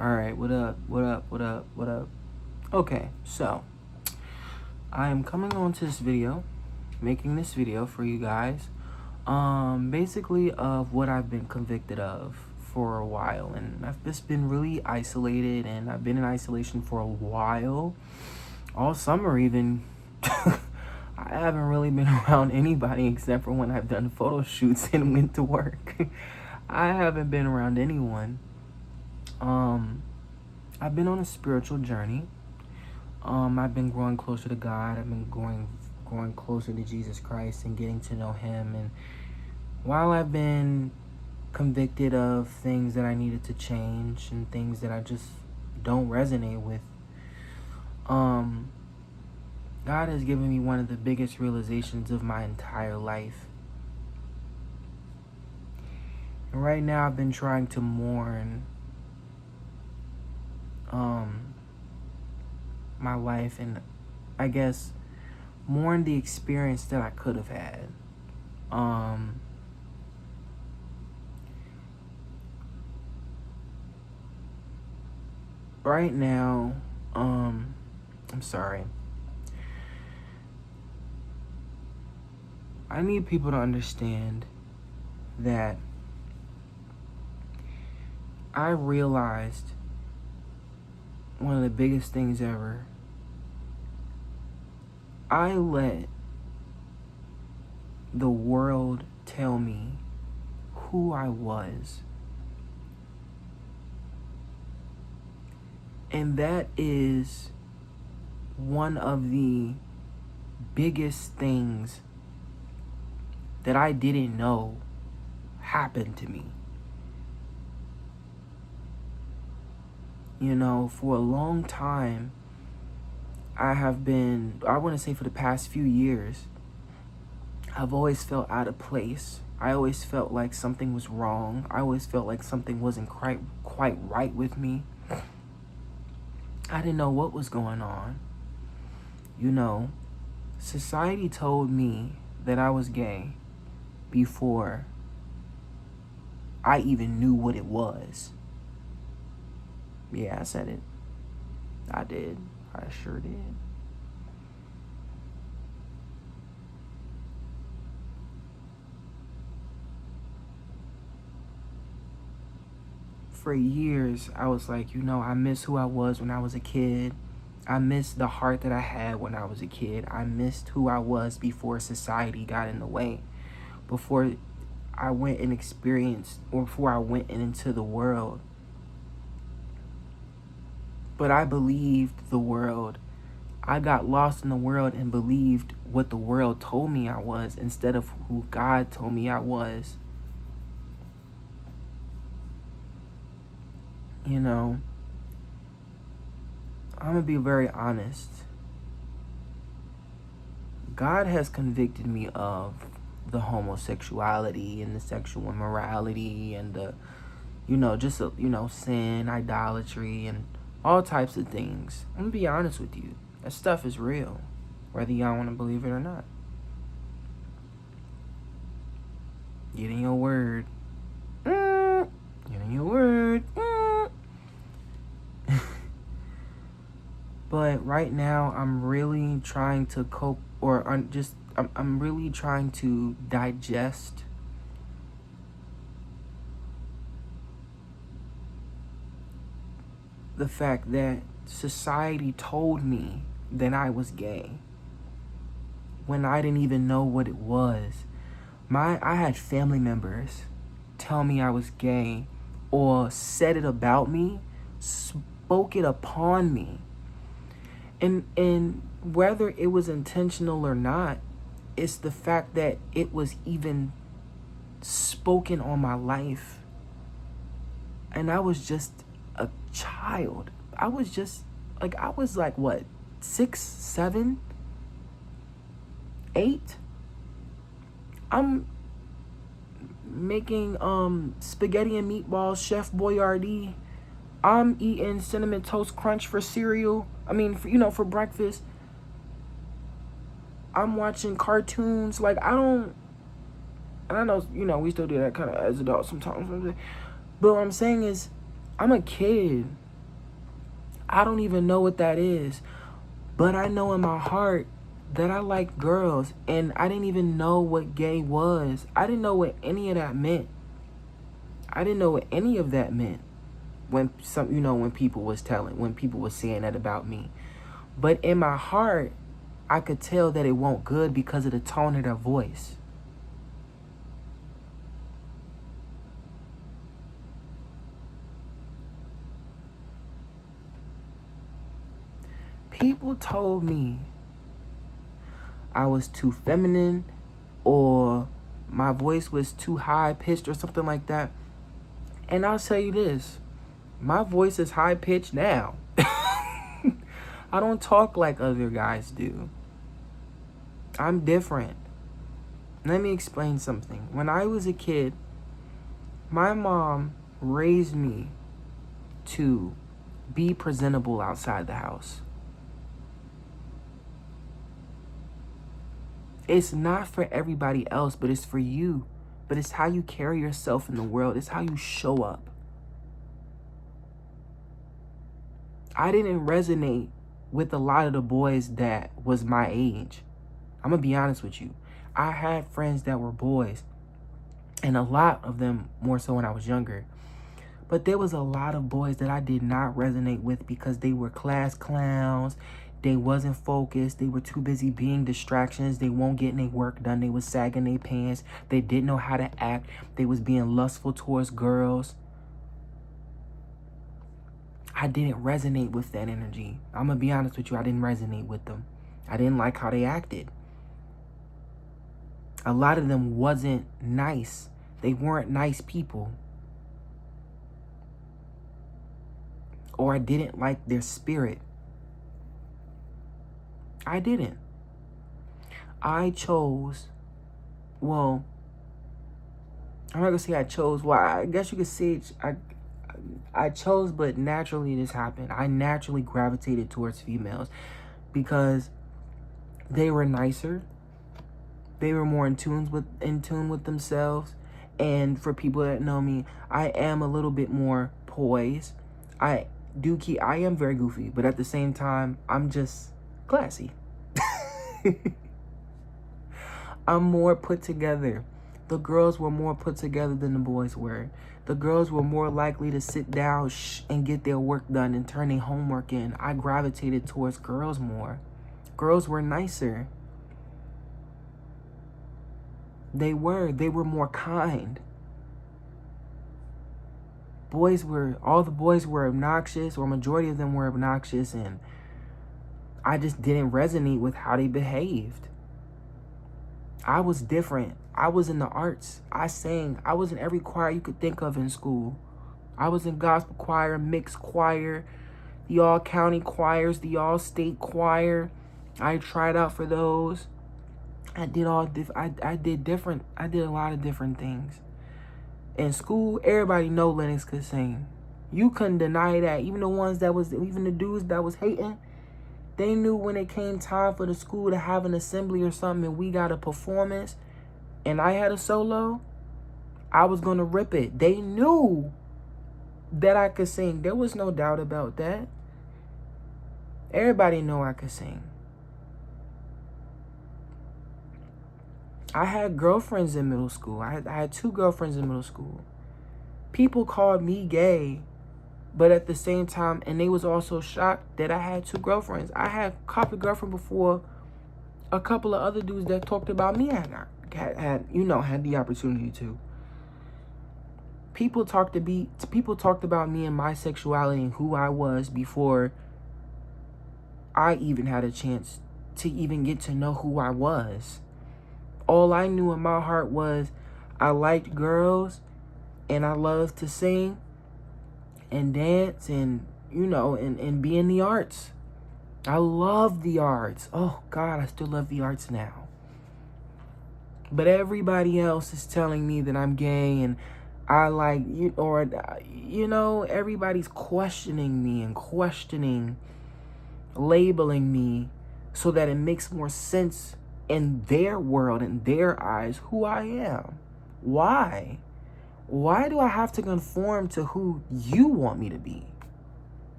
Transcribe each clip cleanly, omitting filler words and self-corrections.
Alright, what up? What up? What up? What up? Okay, so I am coming on to this video, making this video for you guys. Basically of what I've been convicted of for a while, and I've just been really isolated, and I've been in isolation for a while. All summer even. I haven't really been around anybody except for when I've done photo shoots and went to work. I haven't been around anyone. I've been on a spiritual journey. I've been growing closer to God. I've been growing closer to Jesus Christ and getting to know Him. And while I've been convicted of things that I needed to change and things that I just don't resonate with, God has given me one of the biggest realizations of my entire life. And right now I've been trying to mourn my life, and I guess mourn the experience that I could have had. Right now, I'm sorry. I need people to understand that I realized one of the biggest things ever. I let the world tell me who I was. And that is one of the biggest things that I didn't know happened to me. You know, for a long time, I want to say for the past few years, I've always felt out of place. I always felt like something was wrong. I always felt like something wasn't quite right with me. I didn't know what was going on. You know, society told me that I was gay before I even knew what it was. Yeah, I said it. I did. I sure did. For years, I was like, I miss who I was when I was a kid. I miss the heart that I had when I was a kid. I missed who I was before society got in the way. Before I went and experienced, or before I went into the world. But I believed the world. I got lost in the world and believed what the world told me I was instead of who God told me I was. You know, I'm going to be very honest. God has convicted me of the homosexuality and the sexual immorality and the, sin, idolatry, and all types of things. I'm going to be honest with you. That stuff is real, whether y'all want to believe it or not. Get in your word. Get in your word. But right now, I'm really trying to cope, I'm really trying to digest the fact that society told me that I was gay when I didn't even know what it was. I had family members tell me I was gay, or said it about me, spoke it upon me. And whether it was intentional or not, it's the fact that it was even spoken on my life. And I was just a child. I was like what, 6, 7, 8? I'm making spaghetti and meatballs, Chef Boyardee. I'm eating Cinnamon Toast Crunch for cereal. For breakfast. I'm watching cartoons. Like, and I know, we still do that kind of as adults sometimes. But what I'm saying is, I'm a kid. I don't even know what that is. But I know in my heart that I like girls, and I didn't even know what gay was. I didn't know what any of that meant. I didn't know what any of that meant when people was saying that about me. But in my heart, I could tell that it won't good because of the tone of their voice. People told me I was too feminine, or my voice was too high pitched or something like that. And I'll tell you this, my voice is high pitched now. I don't talk like other guys do. I'm different. Let me explain something. When I was a kid, my mom raised me to be presentable outside the house. It's not for everybody else, but it's for you. But it's how you carry yourself in the world. It's how you show up. I didn't resonate with a lot of the boys that was my age. I'm going to be honest with you. I had friends that were boys, and a lot of them more so when I was younger. But there was a lot of boys that I did not resonate with because they were class clowns. They wasn't focused. They were too busy being distractions. They won't get any work done. They was sagging their pants. They didn't know how to act. They was being lustful towards girls. I didn't resonate with that energy. I'm going to be honest with you. I didn't resonate with them. I didn't like how they acted. A lot of them wasn't nice. They weren't nice people. Or I didn't like their spirit. I didn't. I chose, well, I'm not going to say I chose. Well, I guess you could say I chose, but naturally this happened. I naturally gravitated towards females because they were nicer. They were more in tune with themselves. And for people that know me, I am a little bit more poised. I am very goofy, but at the same time, I'm just classy. I'm more put together. The girls were more put together than the boys were. The girls were more likely to sit down and get their work done and turn their homework in. I gravitated towards girls more. Girls were nicer. They were more kind. All the boys were obnoxious, or majority of them were obnoxious, and I just didn't resonate with how they behaved. I was different. I was in the arts. I sang. I was in every choir you could think of in school. I was in gospel choir, mixed choir, the all county choirs, the all state choir. I tried out for those. I did a lot of different things. In school, everybody know Lennox could sing. You couldn't deny that. Even the dudes that was hating, they knew when it came time for the school to have an assembly or something and we got a performance and I had a solo, I was going to rip it. They knew that I could sing. There was no doubt about that. Everybody knew I could sing. I had girlfriends in middle school. I had 2 girlfriends in middle school. People called me gay, but at the same time, and they was also shocked that I had 2 girlfriends. I had a couple girlfriends before a couple of other dudes that talked about me had the opportunity to. People talked about me and my sexuality and who I was before I even had a chance to even get to know who I was. All I knew in my heart was I liked girls and I loved to sing and dance and be in the arts. I love the arts. Oh God, I still love the arts now. But everybody else is telling me that I'm gay and everybody's questioning me and labeling me so that it makes more sense in their world, in their eyes, who I am. Why? Why do I have to conform to who you want me to be?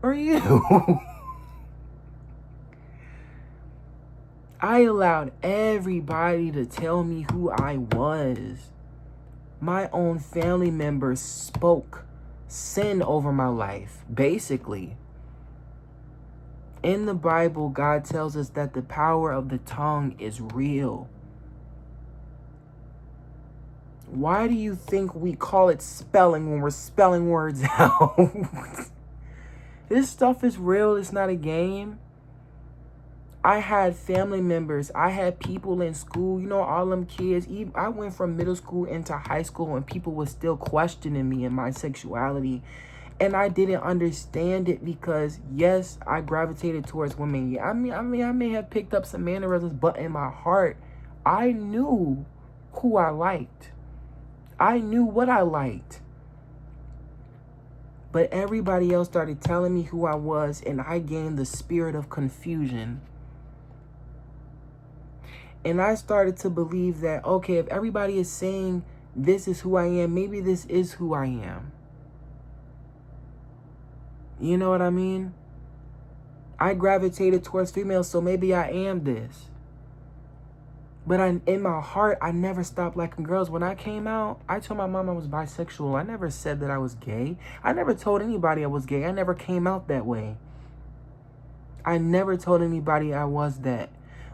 or you? I allowed everybody to tell me who I was. My own family members spoke sin over my life, basically. In the Bible, God tells us that the power of the tongue is real. Why do you think we call it spelling when we're spelling words out? This stuff is real. It's not a game. I had family members. I had people in school. You know, all them kids. I went from middle school into high school and people were still questioning me and my sexuality. And I didn't understand it because, yes, I gravitated towards women. Yeah, I may have picked up some mannerisms, but in my heart, I knew who I liked. I knew what I liked. But everybody else started telling me who I was, and I gained the spirit of confusion. And I started to believe that, okay, if everybody is saying this is who I am, maybe this is who I am. You know what I mean? I gravitated towards females, so maybe I am this. But in my heart, I never stopped liking girls. When I came out, I told my mom I was bisexual. I never said that I was gay. I never told anybody I was gay. I never came out that way. I never told anybody I was that.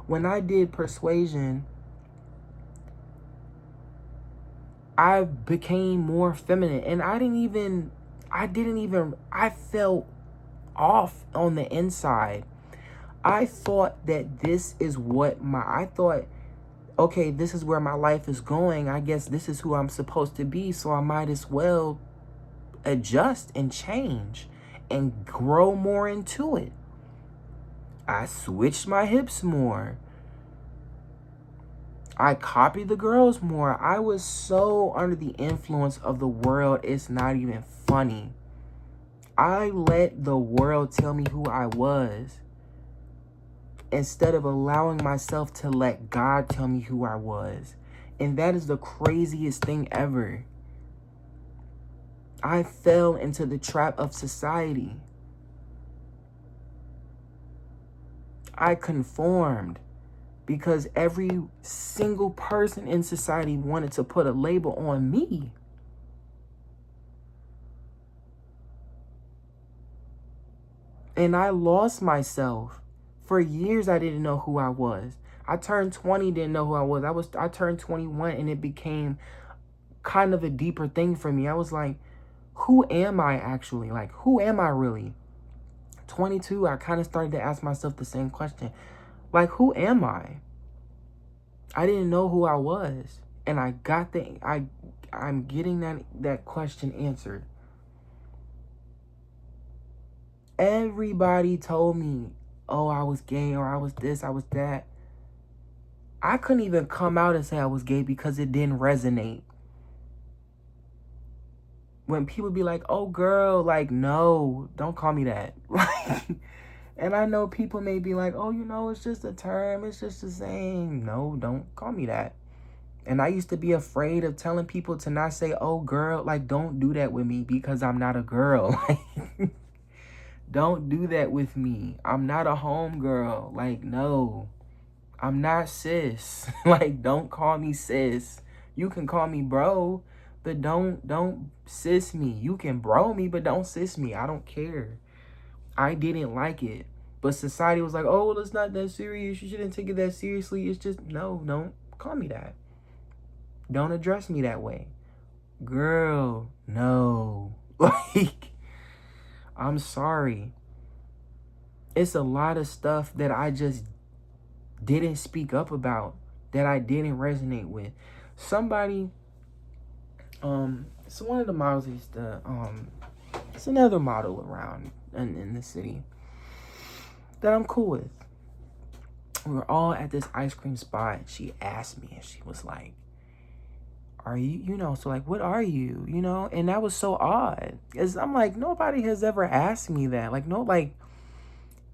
When I did persuasion, I became more feminine. And I felt off on the inside. I thought that this is okay, this is where my life is going. I guess this is who I'm supposed to be. So I might as well adjust and change and grow more into it. I switched my hips more. I copied the girls more. I was so under the influence of the world, it's not even funny. I let the world tell me who I was instead of allowing myself to let God tell me who I was. And that is the craziest thing ever. I fell into the trap of society. I conformed because every single person in society wanted to put a label on me. And I lost myself. For years, I didn't know who I was. I turned 20, didn't know who I was. I turned 21, and it became kind of a deeper thing for me. I was like, who am I actually? Like, who am I really? 22, I kind of started to ask myself the same question. Like, who am I? I didn't know who I was. And I'm getting that question answered. Everybody told me, oh, I was gay, or I was this, I was that. I couldn't even come out and say I was gay because it didn't resonate. When people be like, oh, girl, like, no, don't call me that. And I know people may be like, oh, it's just a term. It's just a saying. No, don't call me that. And I used to be afraid of telling people to not say, oh, girl, like, don't do that with me because I'm not a girl. Don't do that with me. I'm not a homegirl. Like, no, I'm not sis. Like, don't call me sis. You can call me bro, but don't sis me. You can bro me, but don't sis me. I don't care. I didn't like it. But society was like, oh, well, it's not that serious. You shouldn't take it that seriously. It's just, no, don't call me that. Don't address me that way. Girl, no. Like, I'm sorry. It's a lot of stuff that I just didn't speak up about, that I didn't resonate with. Somebody, it's one of the models it's another model around in the city that I'm cool with. We were all at this ice cream spot. She asked me, and she was like, are you, so like, what are you, And that was so odd. Because I'm like, nobody has ever asked me that. Like, no, like,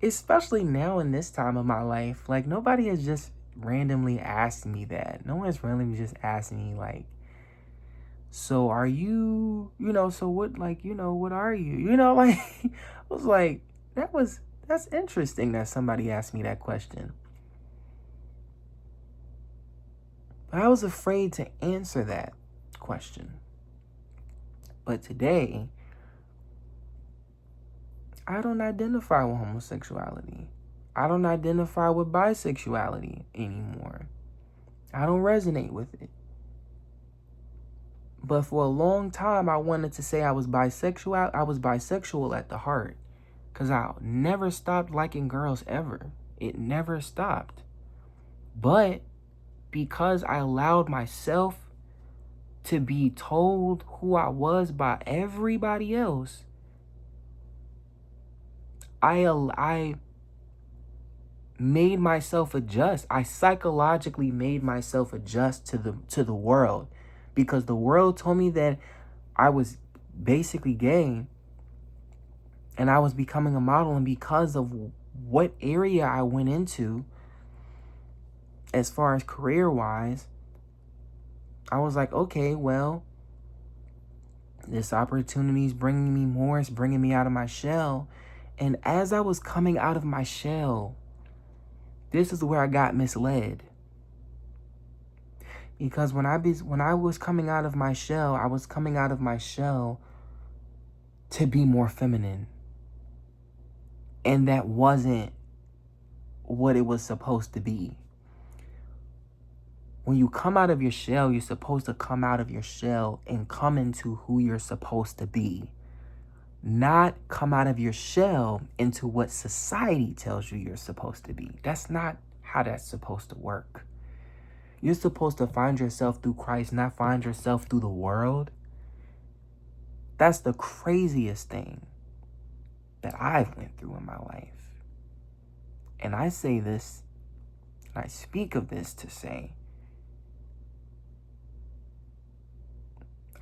especially now in this time of my life, like, nobody has just randomly asked me that. No one's randomly just asked me, like, so are you, so what, like, what are you? Like, I was like, that's interesting that somebody asked me that question. But I was afraid to answer that question. But today, I don't identify with homosexuality. I don't identify with bisexuality anymore. I don't resonate with it. But for a long time, I wanted to say I was bisexual. I was bisexual at the heart. Because I never stopped liking girls ever. It never stopped. But because I allowed myself to be told who I was by everybody else, I made myself adjust. I psychologically made myself adjust to the world, because the world told me that I was basically gay and I was becoming a model, and because of what area I went into as far as career-wise, I was like, okay, well, this opportunity is bringing me more. It's bringing me out of my shell. And as I was coming out of my shell, this is where I got misled. Because when I was coming out of my shell, I was coming out of my shell to be more feminine. And that wasn't what it was supposed to be. When you come out of your shell, you're supposed to come out of your shell and come into who you're supposed to be. Not come out of your shell into what society tells you you're supposed to be. That's not how that's supposed to work. You're supposed to find yourself through Christ, not find yourself through the world. That's the craziest thing that I've went through in my life. And I say this, and I speak of this to say,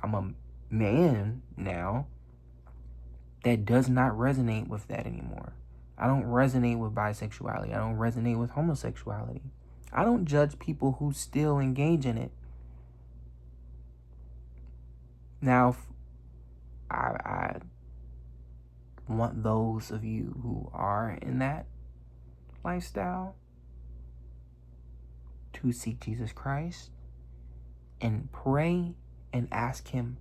I'm a man now that does not resonate with that anymore. I don't resonate with bisexuality. I don't resonate with homosexuality. I don't judge people who still engage in it. Now, I want those of you who are in that lifestyle to seek Jesus Christ and pray and ask Him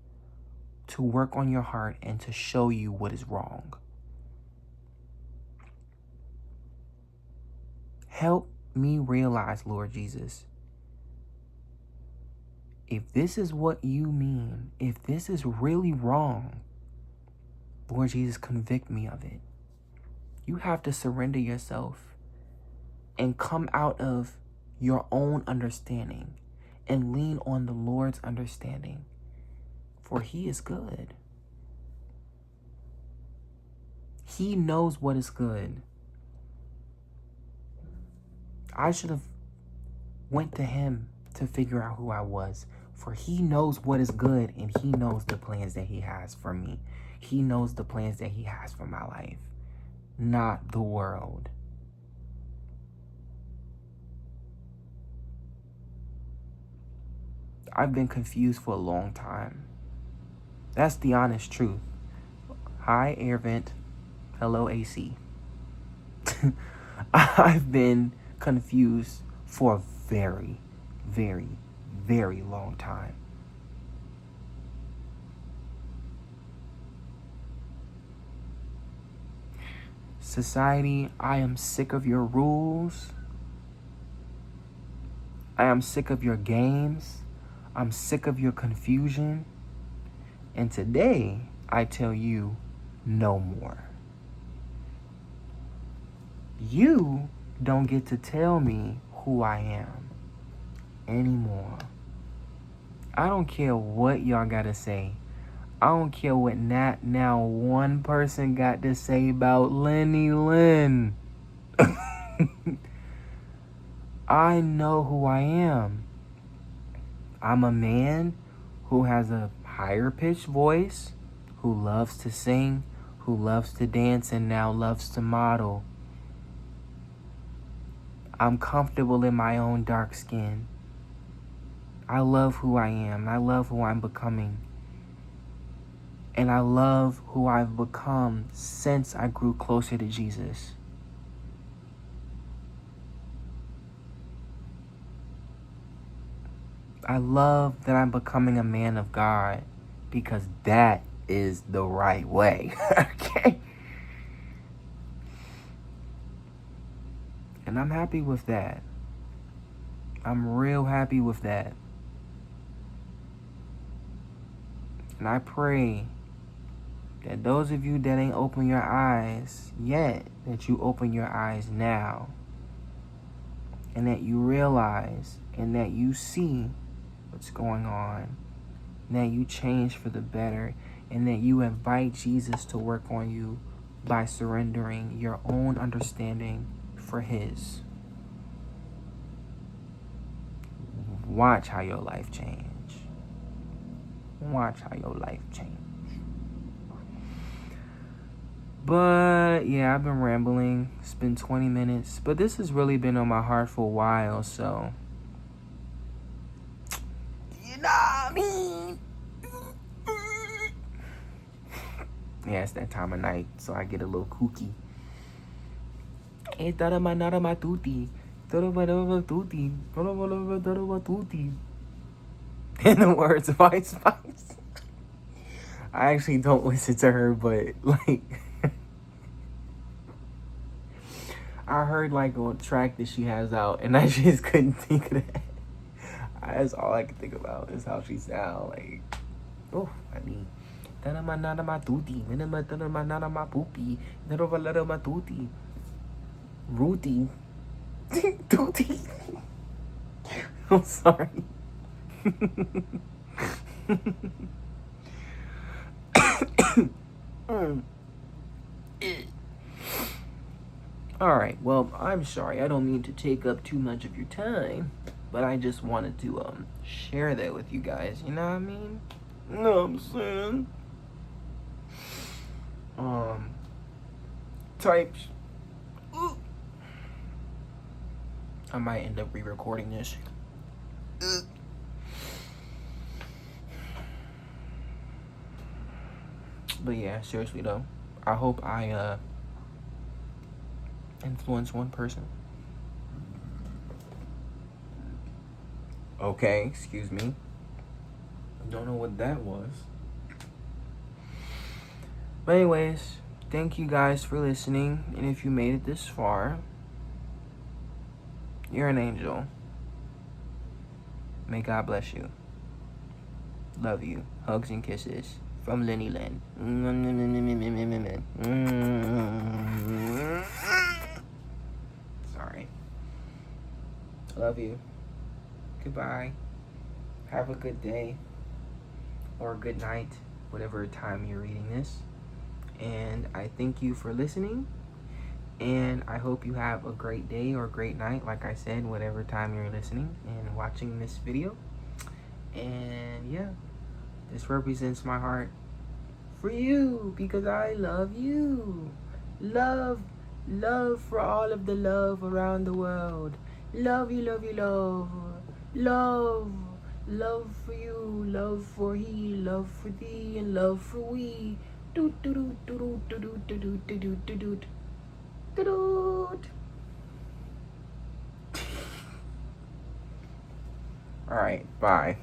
to work on your heart and to show you what is wrong. Help me realize, Lord Jesus, if this is what you mean, if this is really wrong, Lord Jesus, convict me of it. You have to surrender yourself and come out of your own understanding and lean on the Lord's understanding, for He is good. He knows what is good. I should have went to Him to figure out who I was, for He knows what is good, and He knows the plans that He has for me. He knows the plans that He has for my life, not the world. I've been confused for a long time. That's the honest truth. Hi, air vent. Hello, AC. I've been confused for a very, very, very long time. Society, I am sick of your rules. I am sick of your games. I'm sick of your confusion. And today, I tell you, no more. You don't get to tell me who I am anymore. I don't care what y'all gotta say. I don't care what not now one person got to say about Lenny Lynn. I know who I am. I'm a man who has a higher pitched voice, who loves to sing, who loves to dance, and now loves to model. I'm comfortable in my own dark skin. I love who I am. I love who I'm becoming. And I love who I've become since I grew closer to Jesus. I love that I'm becoming a man of God because that is the right way. Okay? And I'm happy with that. I'm real happy with that. And I pray that those of you that ain't open your eyes yet, that you open your eyes now. And that you realize and that you see what's going on. And that you change for the better. And that you invite Jesus to work on you by surrendering your own understanding for his. Watch how your life change. Watch how your life change. But yeah, I've been rambling. It's been 20 minutes. But this has really been on my heart for a while, so you know what I mean? Yeah, it's that time of night, so I get a little kooky. In the words of Ice Spice. I actually don't listen to her, but like I heard like a track that she has out, and I just couldn't think of that. That's all I could think about is how she sound. Like, oh, I mean, Ruthie, Tutti. I'm sorry. Alright, well, I'm sorry. I don't mean to take up too much of your time, but I just wanted to share that with you guys. You know what I mean? You know what I'm saying? Types. I might end up re-recording this. But yeah, seriously though, I hope I influence one person. Okay, excuse me. I don't know what that was. But anyways, thank you guys for listening. And if you made it this far, you're an angel. May God bless you. Love you. Hugs and kisses from Lenny Lynn. Sorry. Love you. Goodbye. Have a good day. Or good night. Whatever time you're reading this. And I thank you for listening. And I hope you have a great day or great night. Like I said, whatever time you're listening and watching this video. And yeah. This represents my heart for you because I love you. Love for all of the love around the world. Love you, love you, love. Love for you, love for he, love for thee, and love for we. Doot doot doot doot doot doot doot doot doot doot doot. All right, bye.